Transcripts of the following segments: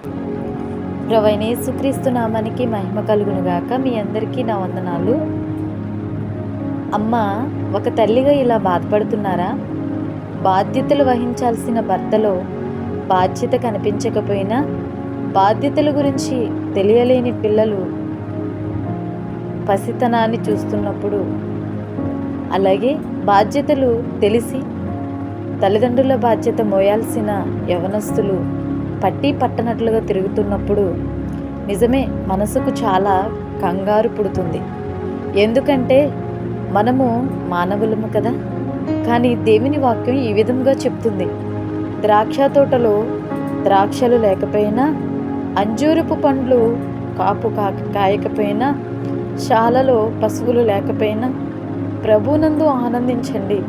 ప్రభువైన యేసుక్రీస్తు నామానికి మహిమ కలుగునుగాక. మీ అందరికీ నా వందనాలు. అమ్మ ఒక తల్లిగా ఇలా బాధపడుతున్నారా? బాధ్యతలు వహించాల్సిన భర్తలో బాధ్యత కనిపించకపోయినా, బాధ్యతల గురించి తెలియలేని పిల్లలు పసితనాన్ని చూస్తున్నప్పుడు, అలాగే బాధ్యతలు తెలిసి తల్లిదండ్రుల బాధ్యత మోయాల్సిన యవనస్తులు పట్టి పట్టనట్లుగా తిరుగుతున్నప్పుడు నిజమే మనసుకు చాలా కంగారు పుడుతుంది. ఎందుకంటే మనము మానవులము కదా. కానీ దేవుని వాక్యం ఈ విధంగా చెప్తుంది, ద్రాక్ష తోటలో ద్రాక్షలు లేకపోయినా, అంజూరపు పండ్లు కాపు కాయకపోయినా, శాలలో పశువులు లేకపోయినా ప్రభువునందు ఆనందించండి.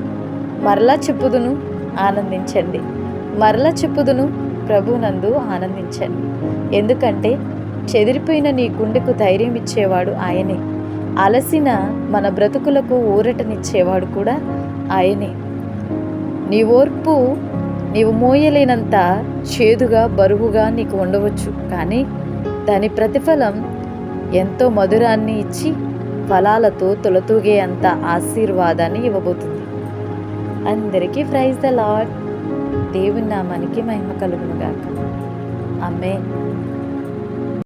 మరలా చెప్పుదును, ఆనందించండి. మరలా చెప్పుదును, ప్రభువునందు ఆనందించండి. ఎందుకంటే చెదిరిపోయిన నీ గుండెకు ధైర్యం ఇచ్చేవాడు ఆయనే. అలసిన మన బ్రతుకులకు ఊరటనిచ్చేవాడు కూడా ఆయనే. నీ ఓర్పు నీవు మోయలేనంత చేదుగా, బరువుగా నీకు ఉండవచ్చు, కానీ దాని ప్రతిఫలం ఎంతో మధురాన్ని ఇచ్చి ఫలాలతో తొలతూగే అంత ఆశీర్వాదాన్ని ఇవ్వబోతుంది. అందరికీ ప్రైజ్ ద లార్డ్. దేవుని నామానికి మహిమ కలుగునుగాక. ఆమేన్.